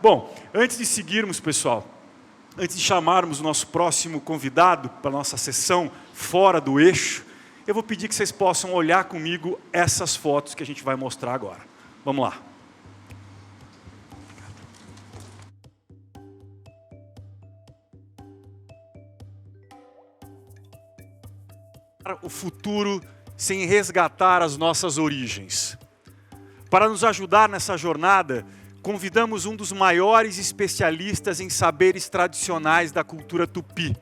Bom, antes de seguirmos, pessoal, antes de chamarmos o nosso próximo convidado para a nossa sessão Fora do Eixo, eu vou pedir que vocês possam olhar comigo essas fotos que a gente vai mostrar agora. Vamos lá. O futuro sem resgatar as nossas origens. Para nos ajudar nessa jornada, convidamos um dos maiores especialistas em saberes tradicionais da cultura tupi.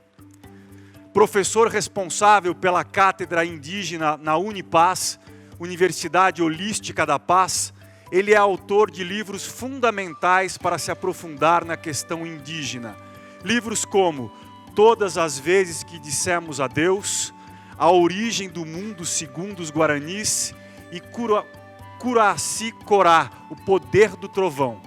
Professor responsável pela Cátedra Indígena na Unipaz, Universidade Holística da Paz, ele é autor de livros fundamentais para se aprofundar na questão indígena. Livros como Todas as Vezes que Dissemos Adeus, A Origem do Mundo segundo os Guaranis e Curaci Corá, O Poder do Trovão.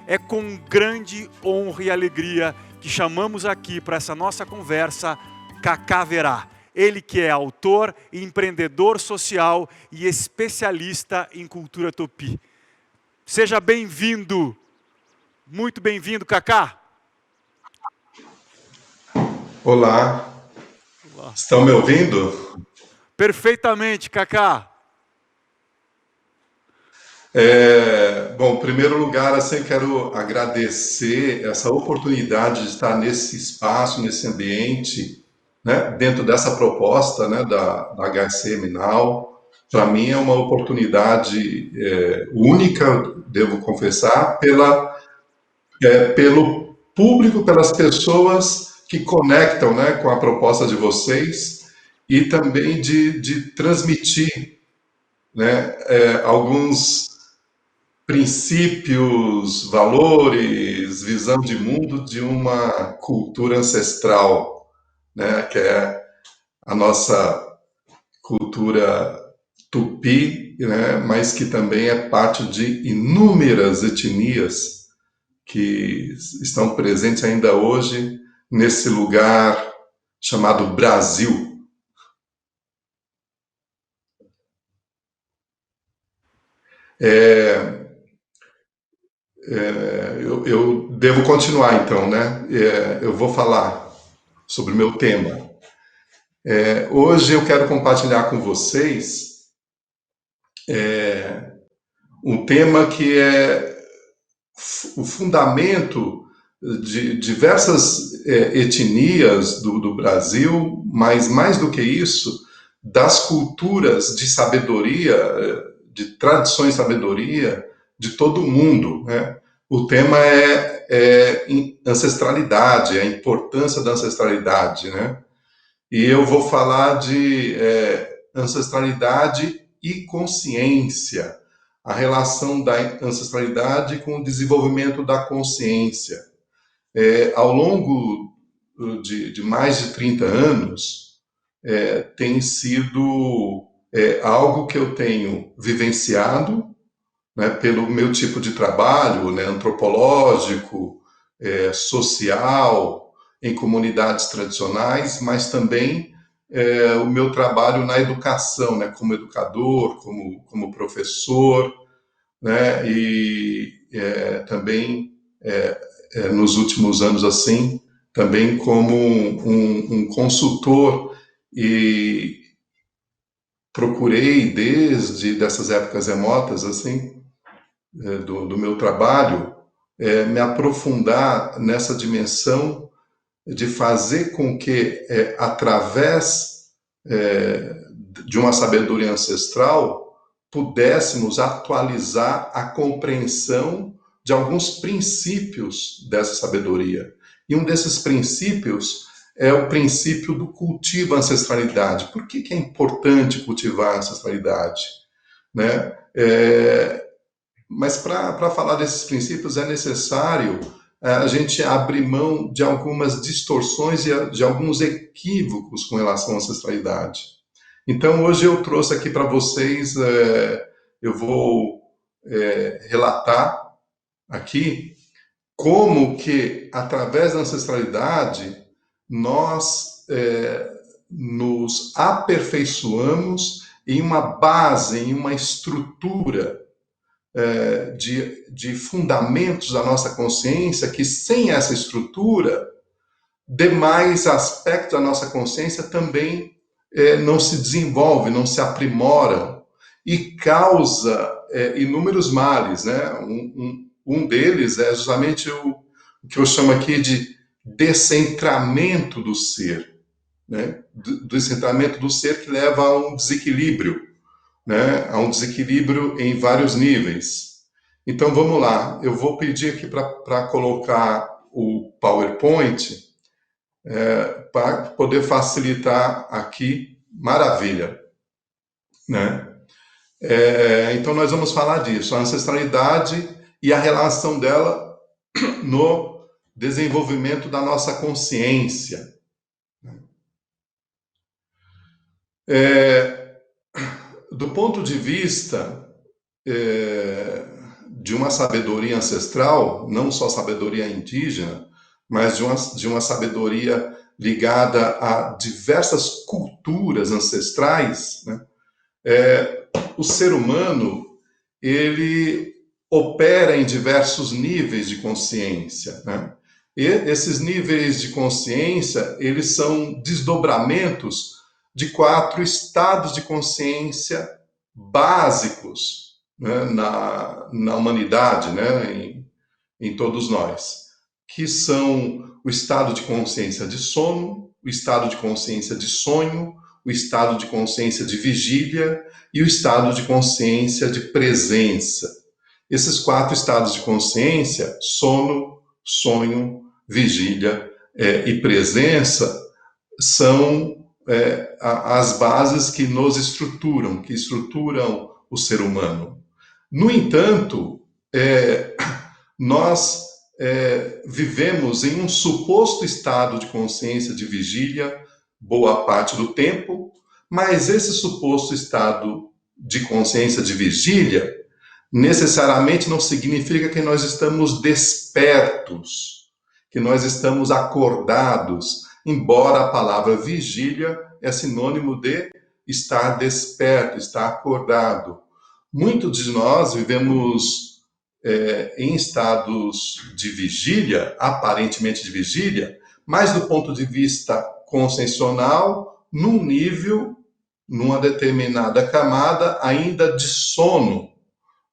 É com grande honra e alegria que chamamos aqui para essa nossa conversa Cacá Verá. Ele que é autor, empreendedor social e especialista em cultura tupi. Seja bem-vindo. Muito bem-vindo, Cacá. Olá. Estão me ouvindo? Perfeitamente, Cacá. Bom, em primeiro lugar, assim, quero agradecer essa oportunidade de estar nesse espaço, nesse ambiente, né, dentro dessa proposta, né, da HC Minal. Para mim é uma oportunidade única, devo confessar, pelo público, pelas pessoas que conectam, né, com a proposta de vocês e também de transmitir, né, alguns princípios, valores, visão de mundo de uma cultura ancestral, né, que é a nossa cultura tupi, né, mas que também é parte de inúmeras etnias que estão presentes ainda hoje nesse lugar chamado Brasil. Eu devo continuar, então, né? Eu vou falar sobre o meu tema. Hoje eu quero compartilhar com vocês um tema que é o fundamento de diversas etnias do Brasil, mas mais do que isso, das culturas de sabedoria, de tradições de sabedoria de todo o mundo, né? O tema é ancestralidade, a importância da ancestralidade, né? E eu vou falar de ancestralidade e consciência, a relação da ancestralidade com o desenvolvimento da consciência. Ao longo de mais de 30 anos, tem sido algo que eu tenho vivenciado, né, pelo meu tipo de trabalho, né, antropológico, social, em comunidades tradicionais, mas também o meu trabalho na educação, né, como educador, como professor, né, e também nos últimos anos assim, também como um consultor, e procurei desde dessas épocas remotas assim do meu trabalho me aprofundar nessa dimensão de fazer com que através de uma sabedoria ancestral pudéssemos atualizar a compreensão de alguns princípios dessa sabedoria. E um desses princípios é o princípio do cultivo à ancestralidade. Por que é importante cultivar a ancestralidade? Né? Mas para falar desses princípios é necessário a gente abrir mão de algumas distorções e de alguns equívocos com relação à ancestralidade. Então, hoje eu trouxe aqui para vocês, eu vou relatar aqui como que, através da ancestralidade, nós nos aperfeiçoamos em uma base, em uma estrutura de fundamentos da nossa consciência, que sem essa estrutura, demais aspectos da nossa consciência também não se desenvolvem, não se aprimoram, e causa inúmeros males, né? Um deles é justamente o que eu chamo aqui de descentramento do ser, né? Descentramento do ser que leva a um desequilíbrio, né? A um desequilíbrio em vários níveis. Então vamos lá, eu vou pedir aqui para colocar o PowerPoint para poder facilitar aqui, maravilha, né? Então nós vamos falar disso, a ancestralidade e a relação dela no desenvolvimento da nossa consciência. Do ponto de vista de uma sabedoria ancestral, não só sabedoria indígena, mas de uma sabedoria ligada a diversas culturas ancestrais, né? O ser humano, ele opera em diversos níveis de consciência, né? E esses níveis de consciência, eles são desdobramentos de 4 estados de consciência básicos, né, na humanidade, né, em todos nós, que são o estado de consciência de sono, o estado de consciência de sonho, o estado de consciência de vigília e o estado de consciência de presença. Esses 4 estados de consciência, sono, sonho, vigília e presença, são as bases que nos estruturam, que estruturam o ser humano. No entanto, nós vivemos em um suposto estado de consciência de vigília boa parte do tempo, mas esse suposto estado de consciência de vigília necessariamente não significa que nós estamos despertos, que nós estamos acordados, embora a palavra vigília é sinônimo de estar desperto, estar acordado. Muitos de nós vivemos em estados de vigília, aparentemente de vigília, mas do ponto de vista consciencial, num nível, numa determinada camada ainda de sono,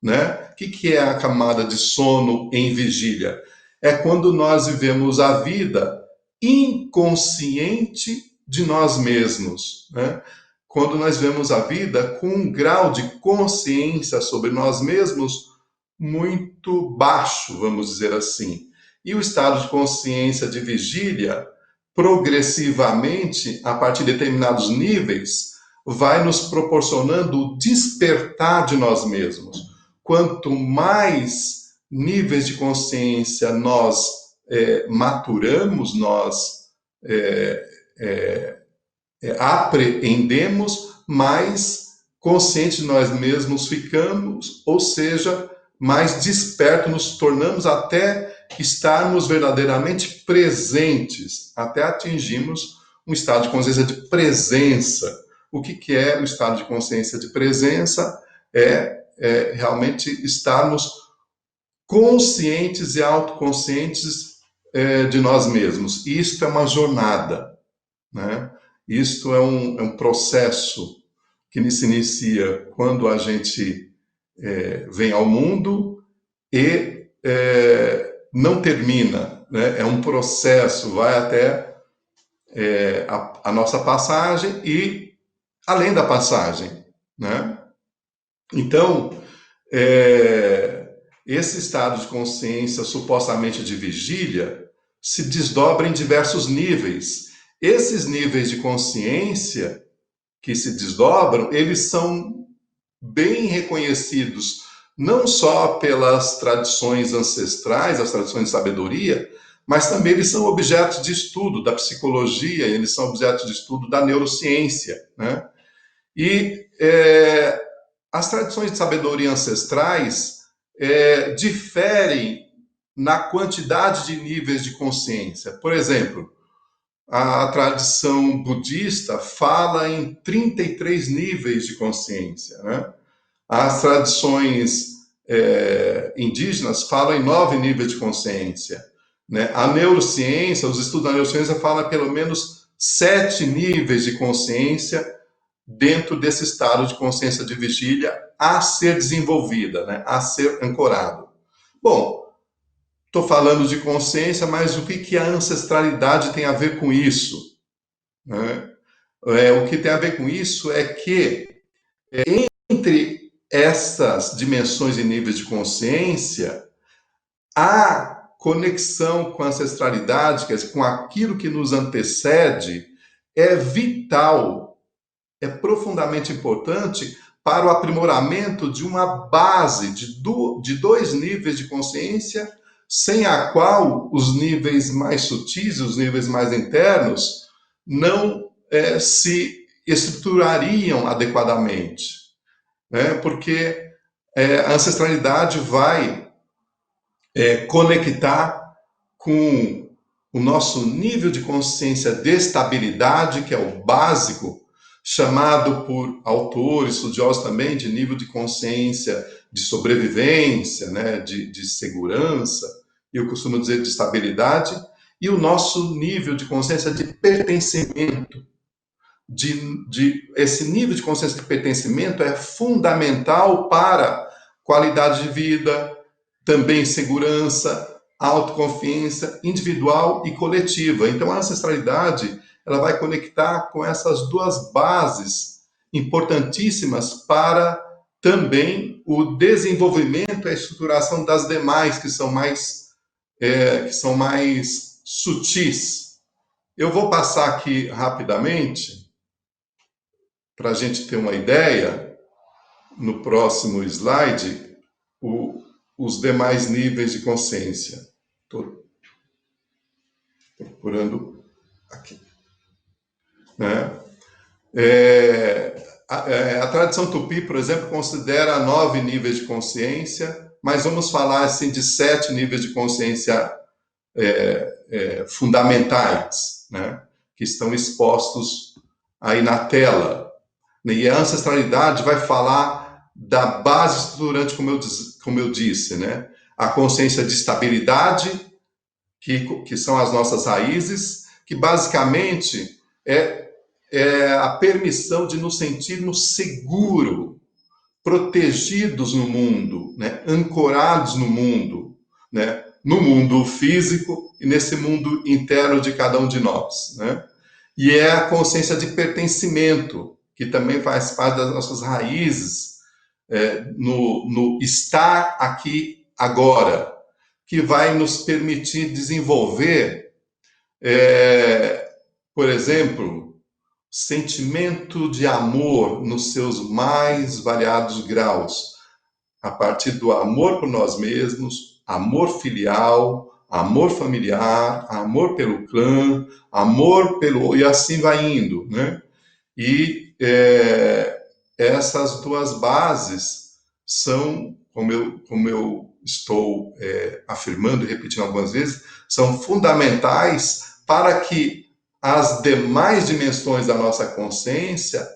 né? O que é a camada de sono em vigília? É quando nós vivemos a vida inconsciente de nós mesmos, né? Quando nós vemos a vida com um grau de consciência sobre nós mesmos muito baixo, vamos dizer assim. E o estado de consciência de vigília, progressivamente, a partir de determinados níveis, vai nos proporcionando o despertar de nós mesmos. Quanto mais níveis de consciência nós maturamos, nós apreendemos, mais conscientes de nós mesmos ficamos, ou seja, mais despertos nos tornamos até estarmos verdadeiramente presentes, até atingirmos um estado de consciência de presença. O que é o estado de consciência de presença? É realmente estarmos conscientes e autoconscientes de nós mesmos. Isto é uma jornada, né? Isto é um processo que se inicia quando a gente vem ao mundo e não termina, né? É um processo, vai até a nossa passagem e além da passagem, né? Então, esse estado de consciência supostamente de vigília se desdobra em diversos níveis. Esses níveis de consciência que se desdobram, eles são bem reconhecidos não só pelas tradições ancestrais, as tradições de sabedoria, mas também eles são objetos de estudo da psicologia, eles são objetos de estudo da neurociência, né? E as tradições de sabedoria ancestrais diferem na quantidade de níveis de consciência. Por exemplo, a tradição budista fala em 33 níveis de consciência, né? As tradições indígenas falam em 9 níveis de consciência, né? A neurociência, os estudos da neurociência falam pelo menos 7 níveis de consciência dentro desse estado de consciência de vigília a ser desenvolvida, né? A ser ancorado. Bom, estou falando de consciência, mas o que a ancestralidade tem a ver com isso, né? O que tem a ver com isso é que entre essas dimensões e níveis de consciência, a conexão com a ancestralidade, quer dizer, com aquilo que nos antecede, é vital, é profundamente importante para o aprimoramento de uma base de 2 níveis de consciência, sem a qual os níveis mais sutis, os níveis mais internos, não se estruturariam adequadamente, né? Porque a ancestralidade vai conectar com o nosso nível de consciência de estabilidade, que é o básico, chamado por autores, estudiosos também, de nível de consciência de sobrevivência, né, de segurança, e eu costumo dizer de estabilidade, e o nosso nível de consciência de pertencimento. Esse nível de consciência de pertencimento é fundamental para qualidade de vida, também segurança, autoconfiança individual e coletiva. Então, a ancestralidade ela vai conectar com essas 2 bases importantíssimas para também o desenvolvimento e a estruturação das demais, que são mais sutis. Eu vou passar aqui rapidamente, para a gente ter uma ideia, no próximo slide, os demais níveis de consciência. Estou procurando aqui. Né? A tradição tupi, por exemplo, considera 9 níveis de consciência, mas vamos falar assim, de 7 níveis de consciência fundamentais, né? Que estão expostos aí na tela. E a ancestralidade vai falar da base estruturante, como eu disse, né? A consciência de estabilidade, que são as nossas raízes, que basicamente é a permissão de nos sentirmos seguros, protegidos no mundo, né? Ancorados no mundo, né? No mundo físico e nesse mundo interno de cada um de nós, né? E é a consciência de pertencimento, que também faz parte das nossas raízes, no estar aqui agora, que vai nos permitir desenvolver, por exemplo, sentimento de amor nos seus mais variados graus, a partir do amor por nós mesmos, amor filial, amor familiar, amor pelo clã, amor pelo... e assim vai indo, né? E essas 2 bases são, como eu estou afirmando e repetindo algumas vezes, são fundamentais para que as demais dimensões da nossa consciência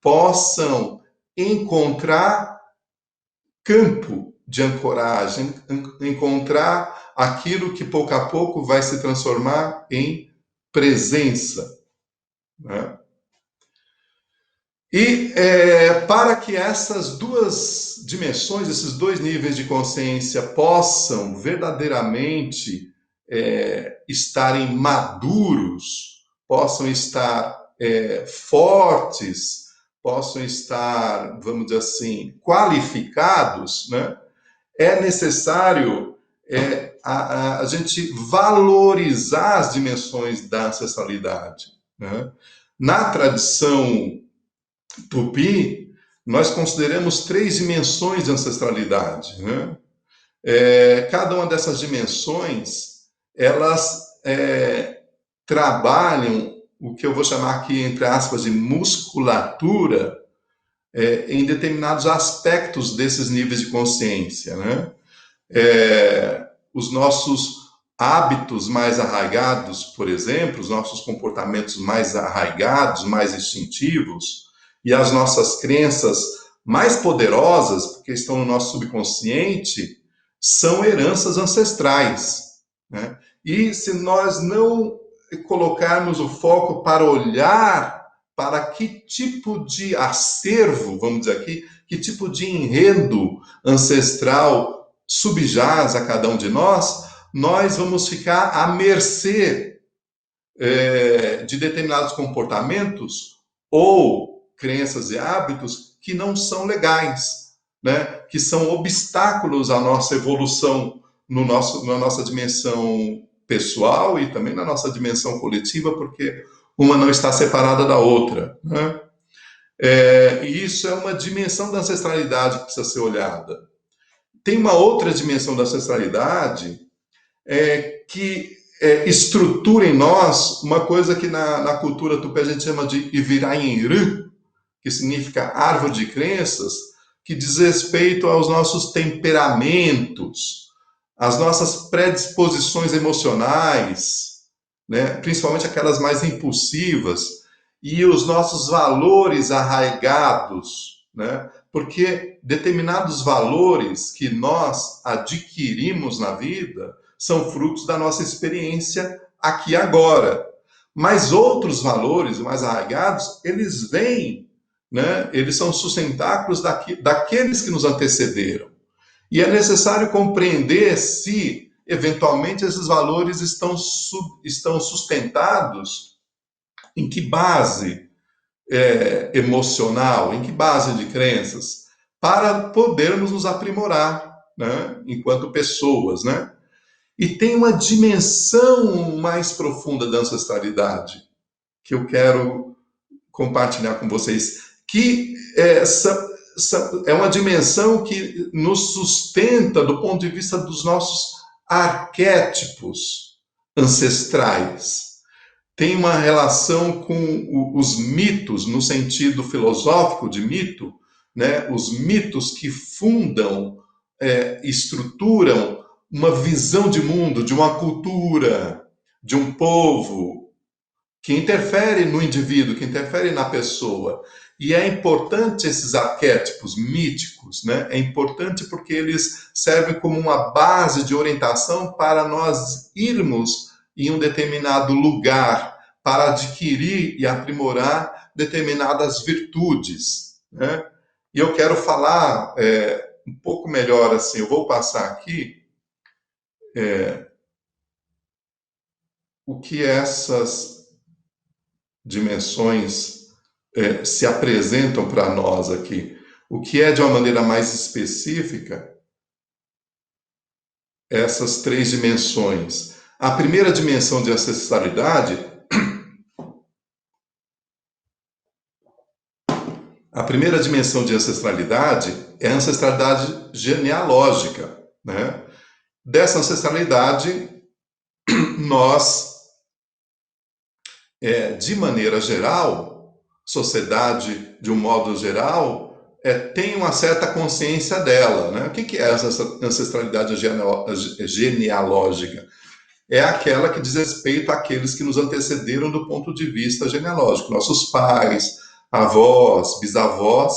possam encontrar campo de ancoragem, encontrar aquilo que pouco a pouco vai se transformar em presença, né? E para que essas 2 dimensões, esses 2 níveis de consciência possam verdadeiramente estarem maduros, possam estar fortes, possam estar, vamos dizer assim, qualificados, né? É necessário a gente valorizar as dimensões da ancestralidade, né? Na tradição tupi, nós consideramos 3 dimensões de ancestralidade, né? Cada uma dessas dimensões, elas trabalham o que eu vou chamar aqui, entre aspas, de musculatura, em determinados aspectos desses níveis de consciência, né? Os nossos hábitos mais arraigados, por exemplo, os nossos comportamentos mais arraigados, mais instintivos, e as nossas crenças mais poderosas, porque estão no nosso subconsciente, são heranças ancestrais, né? E se nós não colocarmos o foco para olhar para que tipo de acervo, vamos dizer aqui, que tipo de enredo ancestral subjaz a cada um de nós, nós vamos ficar à mercê de determinados comportamentos ou crenças e hábitos que não são legais, né? Que são obstáculos à nossa evolução na nossa dimensão pessoal e também na nossa dimensão coletiva, porque uma não está separada da outra, né? E isso é uma dimensão da ancestralidade que precisa ser olhada. Tem uma outra dimensão da ancestralidade que estrutura em nós uma coisa que na cultura tupé a gente chama de Ivirainru, que significa árvore de crenças, que diz respeito aos nossos temperamentos, às nossas predisposições emocionais, né? Principalmente aquelas mais impulsivas, e os nossos valores arraigados, né? Porque determinados valores que nós adquirimos na vida são frutos da nossa experiência aqui e agora. Mas outros valores mais arraigados, eles vêm, né? Eles são sustentáculos daqueles que nos antecederam. E é necessário compreender se, eventualmente, esses valores estão sustentados em que base emocional, em que base de crenças, para podermos nos aprimorar, né? Enquanto pessoas, né? E tem uma dimensão mais profunda da ancestralidade que eu quero compartilhar com vocês, que é uma dimensão que nos sustenta do ponto de vista dos nossos arquétipos ancestrais. Tem uma relação com os mitos, no sentido filosófico de mito, né? Os mitos que fundam, estruturam uma visão de mundo, de uma cultura, de um povo, que interfere no indivíduo, que interfere na pessoa. E é importante esses arquétipos míticos, né? É importante porque eles servem como uma base de orientação para nós irmos em um determinado lugar, para adquirir e aprimorar determinadas virtudes, né? E eu quero falar um pouco melhor assim, eu vou passar aqui o que essas dimensões se apresentam para nós aqui. O que é, de uma maneira mais específica, essas três dimensões. A primeira dimensão de ancestralidade, é a ancestralidade genealógica, né? Dessa ancestralidade, nós, de maneira geral, sociedade de um modo geral, tem uma certa consciência dela, né? O que é essa ancestralidade genealógica? É aquela que diz respeito àqueles que nos antecederam do ponto de vista genealógico, nossos pais, avós, bisavós,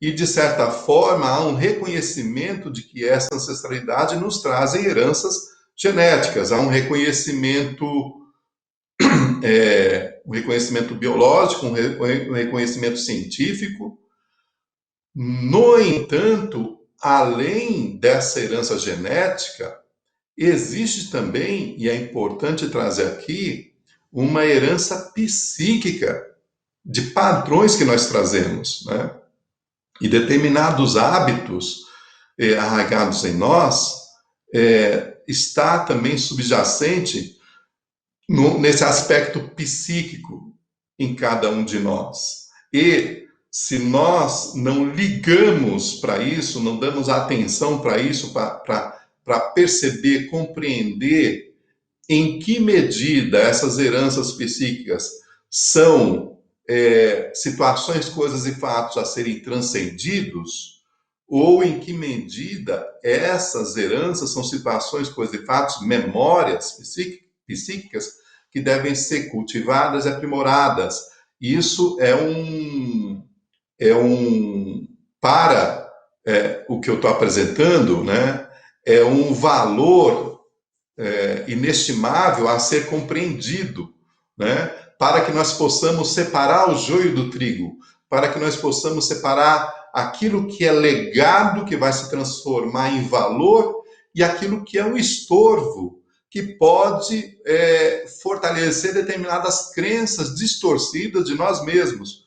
e de certa forma há um reconhecimento de que essa ancestralidade nos traz heranças genéticas, há um reconhecimento biológico, um reconhecimento científico. No entanto, além dessa herança genética, existe também, e é importante trazer aqui, uma herança psíquica de padrões que nós trazemos, né? E determinados hábitos arraigados em nós está também subjacente nesse aspecto psíquico em cada um de nós. E se nós não ligamos para isso, não damos atenção para isso, para perceber, compreender em que medida essas heranças psíquicas são situações, coisas e fatos a serem transcendidos, ou em que medida essas heranças são situações, coisas e fatos, memórias psíquicas que devem ser cultivadas e aprimoradas. Isso é um para o que eu estou apresentando, né, é um valor inestimável a ser compreendido, né, para que nós possamos separar o joio do trigo, para que nós possamos separar aquilo que é legado, que vai se transformar em valor, e aquilo que é um estorvo, que pode fortalecer determinadas crenças distorcidas de nós mesmos,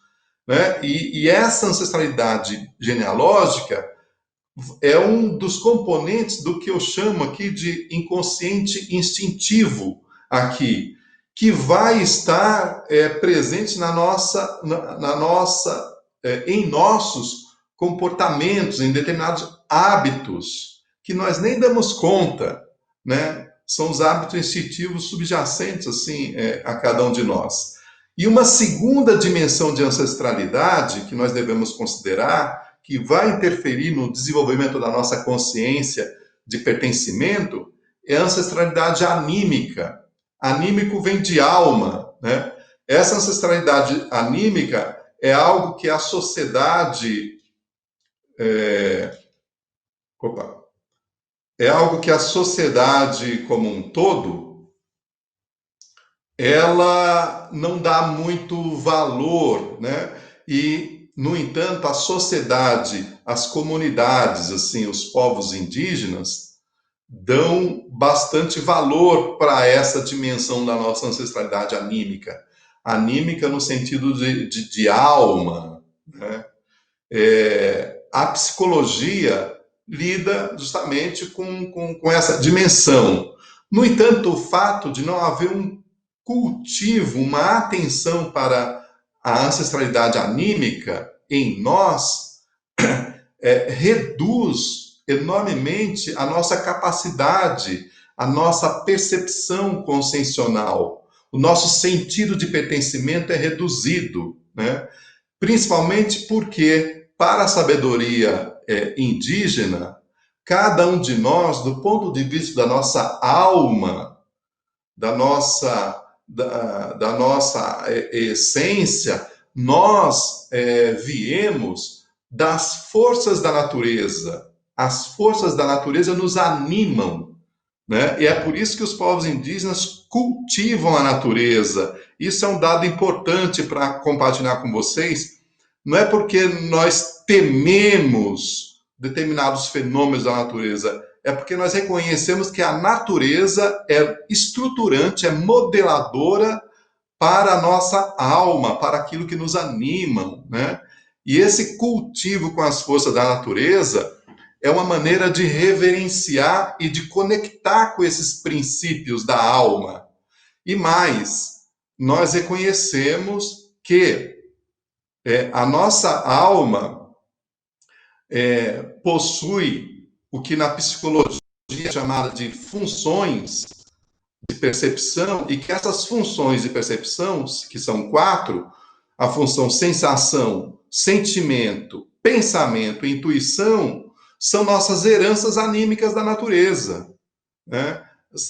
né? E essa ancestralidade genealógica é um dos componentes do que eu chamo aqui de inconsciente instintivo aqui, que vai estar presente em nossos comportamentos, em determinados hábitos que nós nem damos conta, né? São os hábitos instintivos subjacentes assim a cada um de nós. E uma segunda dimensão de ancestralidade que nós devemos considerar, que vai interferir no desenvolvimento da nossa consciência de pertencimento, é a ancestralidade anímica. Anímico vem de alma, né? Essa ancestralidade anímica é algo que a sociedade como um todo, ela não dá muito valor, né? E, no entanto, a sociedade, as comunidades, assim, os povos indígenas, dão bastante valor para essa dimensão da nossa ancestralidade anímica. Anímica no sentido de alma, né? A psicologia lida justamente com essa dimensão. No entanto, o fato de não haver um cultivo, uma atenção para a ancestralidade anímica em nós, reduz enormemente a nossa capacidade, a nossa percepção consciencial. O nosso sentido de pertencimento é reduzido, né? Principalmente porque, para a sabedoria indígena, cada um de nós, do ponto de vista da nossa alma, da nossa essência, nós viemos das forças da natureza. As forças da natureza nos animam, né? E é por isso que os povos indígenas cultivam a natureza. Isso é um dado importante para compartilhar com vocês. Não é porque nós tememos determinados fenômenos da natureza, é porque nós reconhecemos que a natureza é estruturante, é modeladora para a nossa alma, para aquilo que nos anima, né? E esse cultivo com as forças da natureza é uma maneira de reverenciar e de conectar com esses princípios da alma. E mais, nós reconhecemos que a nossa alma possui o que na psicologia é chamada de funções de percepção, e que essas funções de percepção, que são 4, a função sensação, sentimento, pensamento e intuição, são nossas heranças anímicas da natureza, né?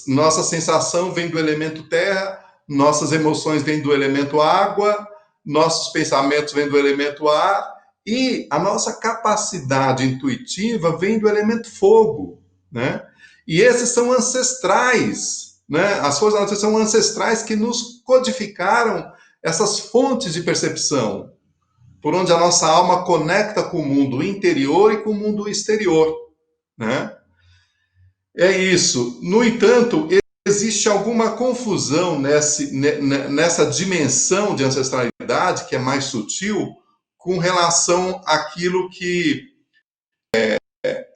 Nossa sensação vem do elemento terra, nossas emoções vêm do elemento água, nossos pensamentos vêm do elemento ar, e a nossa capacidade intuitiva vem do elemento fogo, né? E esses são ancestrais, né? As forças da natureza são ancestrais que nos codificaram essas fontes de percepção, por onde a nossa alma conecta com o mundo interior e com o mundo exterior, né? É isso. No entanto, existe alguma confusão nessa dimensão de ancestralidade, que é mais sutil, com relação àquilo que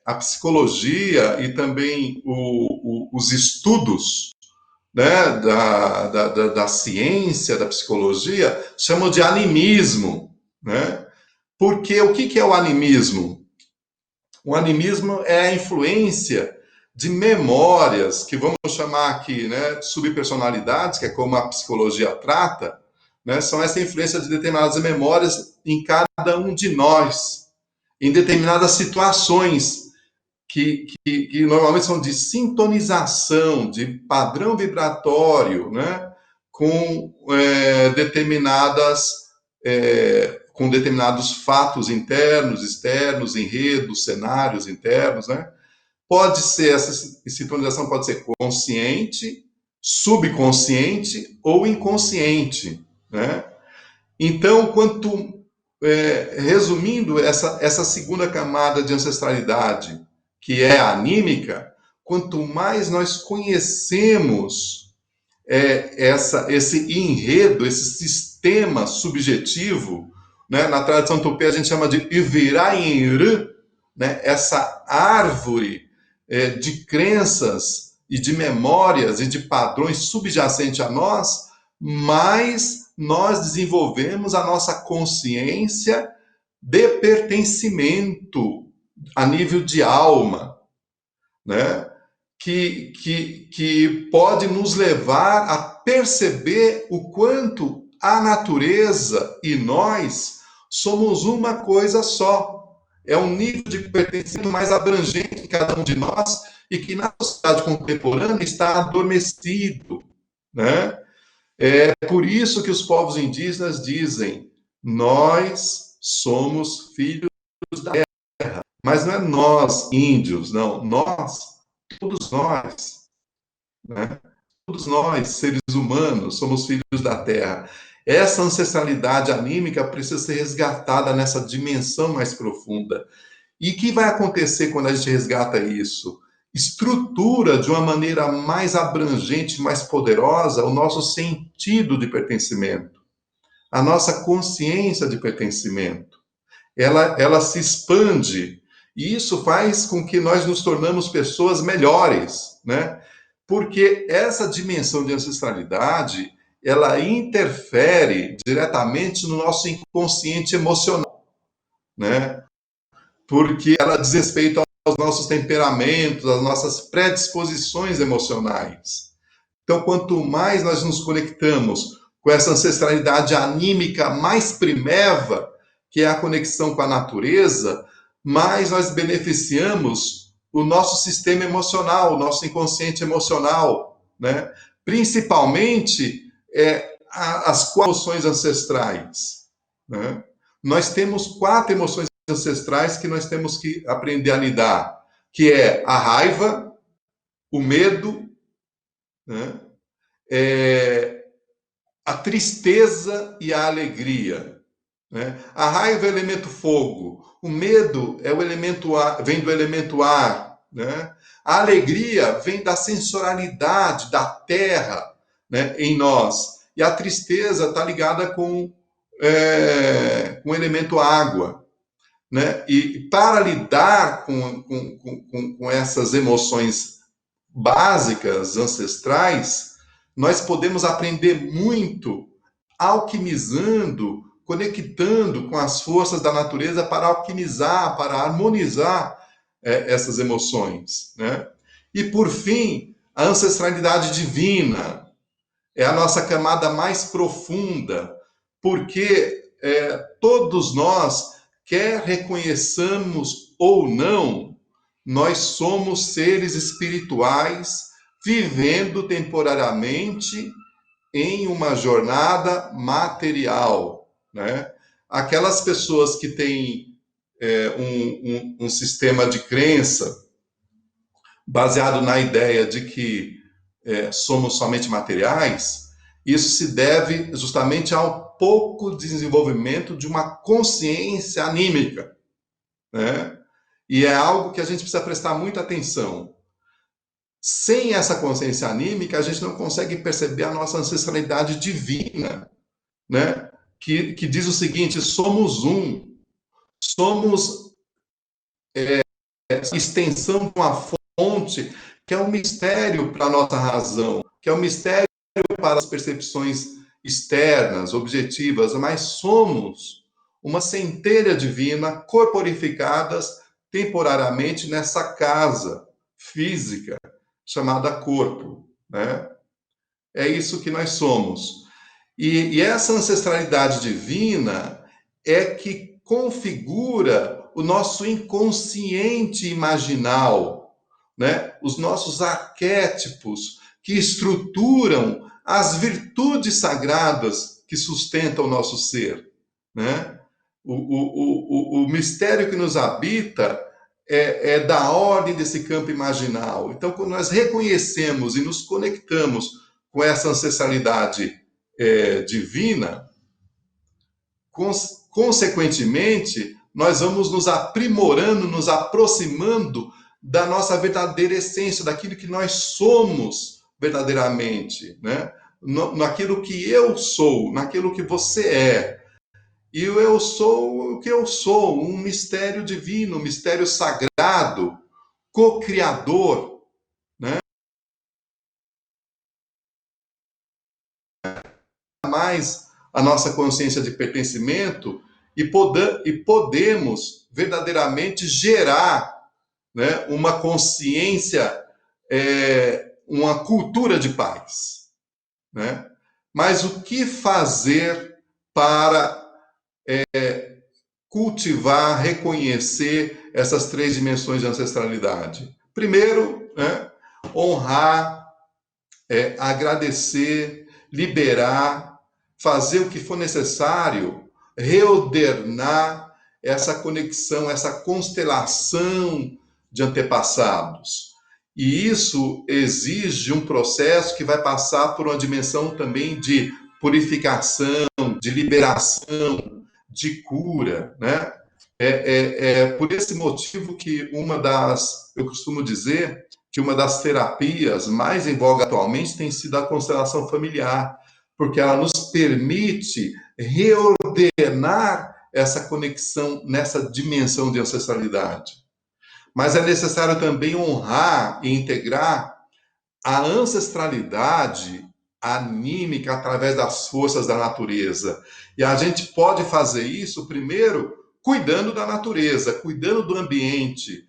a psicologia e também os estudos, né, da ciência, da psicologia, chamam de animismo, né? Porque o que é o animismo? O animismo é a influência de memórias, que vamos chamar aqui, né, subpersonalidades, que é como a psicologia trata, né, são essa influência de determinadas memórias em cada um de nós, em determinadas situações, que normalmente são de sintonização, de padrão vibratório, né, com determinadas com determinados fatos internos, externos, enredos, cenários internos, né? Pode ser, essa sintonização pode ser consciente, subconsciente ou inconsciente, né? Então, resumindo, essa segunda camada de ancestralidade, que é a anímica, quanto mais nós conhecemos esse enredo, esse sistema subjetivo, né? Na tradição tupê a gente chama de Ivirainrã, né? Essa árvore de crenças e de memórias e de padrões subjacentes a nós, mais nós desenvolvemos a nossa consciência de pertencimento a nível de alma, né? Que pode nos levar a perceber o quanto a natureza e nós somos uma coisa só. É um nível de pertencimento mais abrangente em cada um de nós e que na sociedade contemporânea está adormecido, né? É por isso que os povos indígenas dizem: nós somos filhos da terra. Mas não é nós, índios, não. Todos nós, né? Todos nós, seres humanos, somos filhos da terra. Essa ancestralidade anímica precisa ser resgatada nessa dimensão mais profunda. E o que vai acontecer quando a gente resgata isso? Estrutura de uma maneira mais abrangente, mais poderosa, o nosso sentido de pertencimento, a nossa consciência de pertencimento. Ela se expande, e isso faz com que nós nos tornamos pessoas melhores, né? Porque essa dimensão de ancestralidade, ela interfere diretamente no nosso inconsciente emocional, né? Porque ela diz respeito aos nossos temperamentos, às nossas predisposições emocionais. Então, quanto mais nós nos conectamos com essa ancestralidade anímica mais primeva, que é a conexão com a natureza, mais nós beneficiamos o nosso sistema emocional, o nosso inconsciente emocional, né? Principalmente as 4 emoções ancestrais, né? Nós temos 4 emoções ancestrais que nós temos que aprender a lidar, que é a raiva, o medo, né? A tristeza e a alegria, né? A raiva é o elemento fogo, o medo é o elemento ar, vem do elemento ar, né? A alegria vem da sensorialidade da terra, né, em nós, e a tristeza está ligada com o elemento água, né? E para lidar com essas emoções básicas, ancestrais, nós podemos aprender muito alquimizando, conectando com as forças da natureza para alquimizar, para harmonizar essas emoções, né? E por fim, a ancestralidade divina é a nossa camada mais profunda, porque todos nós, quer reconheçamos ou não, nós somos seres espirituais vivendo temporariamente em uma jornada material, né? Aquelas pessoas que têm um sistema de crença baseado na ideia de que somos somente materiais, isso se deve justamente ao pouco desenvolvimento de uma consciência anímica, né? E é algo que a gente precisa prestar muita atenção. Sem essa consciência anímica, a gente não consegue perceber a nossa ancestralidade divina, né? Que diz o seguinte: somos um, somos extensão de uma fonte que é um mistério para a nossa razão, que é um mistério para as percepções externas, objetivas, mas somos uma centelha divina corporificadas temporariamente nessa casa física chamada corpo, né? É isso que nós somos. E essa ancestralidade divina é que configura o nosso inconsciente imaginal, né? Os nossos arquétipos que estruturam as virtudes sagradas que sustentam o nosso ser, né? O mistério que nos habita é da ordem desse campo imaginal. Então, quando nós reconhecemos e nos conectamos com essa ancestralidade divina, consequentemente, nós vamos nos aprimorando, nos aproximando da nossa verdadeira essência, daquilo que nós somos verdadeiramente, né? Naquilo que eu sou, naquilo que você é. E eu sou o que eu sou, um mistério divino, um mistério sagrado, co-criador, né? Mais a nossa consciência de pertencimento e podemos verdadeiramente gerar, né, uma consciência, uma cultura de paz, né? Mas o que fazer para cultivar, reconhecer essas três dimensões de ancestralidade? Primeiro, né, honrar, agradecer, liberar, fazer o que for necessário, reordenar essa conexão, essa constelação de antepassados. E isso exige um processo que vai passar por uma dimensão também de purificação, de liberação, de cura, né? Por esse motivo que eu costumo dizer que uma das terapias mais em voga atualmente tem sido a constelação familiar, porque ela nos permite reordenar essa conexão nessa dimensão de ancestralidade. Mas é necessário também honrar e integrar a ancestralidade anímica através das forças da natureza. E a gente pode fazer isso, primeiro, cuidando da natureza, cuidando do ambiente,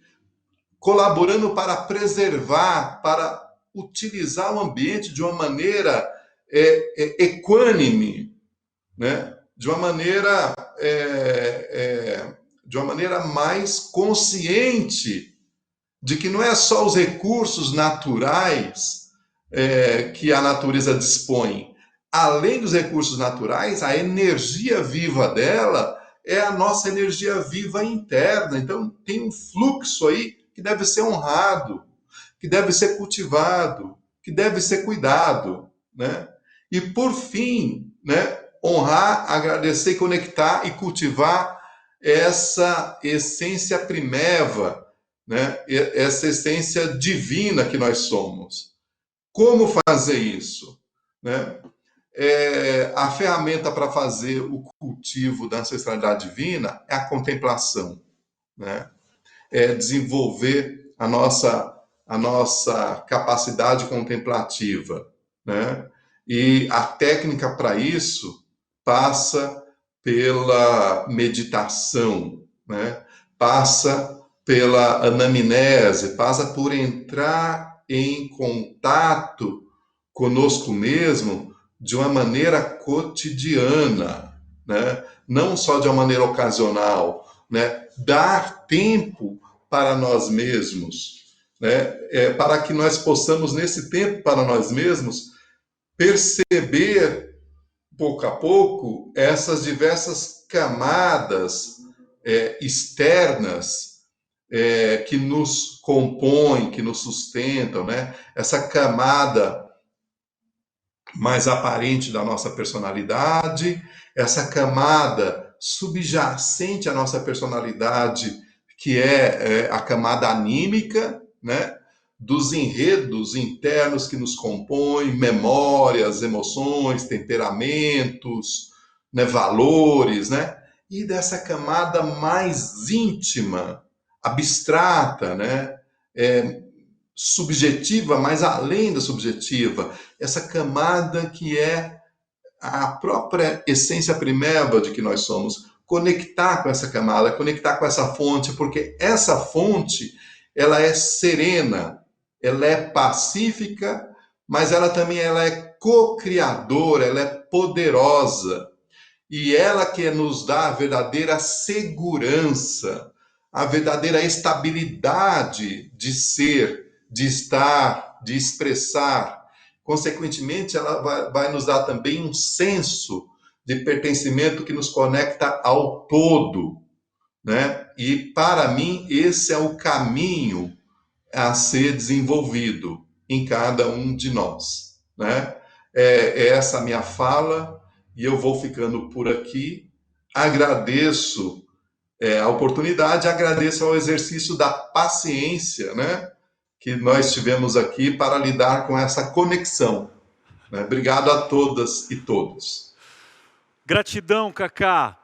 colaborando para preservar, para utilizar o ambiente de uma maneira equânime, né? De uma maneira mais consciente de que não é só os recursos naturais que a natureza dispõe. Além dos recursos naturais, a energia viva dela é a nossa energia viva interna. Então, tem um fluxo aí que deve ser honrado, que deve ser cultivado, que deve ser cuidado, né? E, por fim, né, honrar, agradecer, conectar e cultivar essa essência primeva, né? Essa essência divina que nós somos. Como fazer isso, né? A ferramenta para fazer o cultivo da ancestralidade divina é a contemplação, né? É desenvolver a nossa capacidade contemplativa, né? E a técnica para isso passa pela meditação, né? Passa pela anamnese, passa por entrar em contato conosco mesmo de uma maneira cotidiana, né? Não só de uma maneira ocasional, né? Dar tempo para nós mesmos, né? Para que nós possamos, nesse tempo para nós mesmos, perceber, pouco a pouco, essas diversas camadas externas que nos compõem, que nos sustentam, né? Essa camada mais aparente da nossa personalidade, essa camada subjacente à nossa personalidade, que é a camada anímica, né? Dos enredos internos que nos compõem, memórias, emoções, temperamentos, né? Valores, né? E dessa camada mais íntima, abstrata, né? Subjetiva, mas além da subjetiva, essa camada que é a própria essência primeva de que nós somos, conectar com essa camada, conectar com essa fonte, porque essa fonte, ela é serena, ela é pacífica, mas ela também é co-criadora, ela é poderosa, e ela que nos dá a verdadeira segurança, a verdadeira estabilidade de ser, de estar, de expressar. Consequentemente, ela vai nos dar também um senso de pertencimento que nos conecta ao todo, né? E para mim esse é o caminho a ser desenvolvido em cada um de nós, né? É essa a minha fala e eu vou ficando por aqui. Agradeço a oportunidade, agradeço ao exercício da paciência, né? Que nós tivemos aqui para lidar com essa conexão, né? Obrigado a todas e todos. Gratidão, Cacá.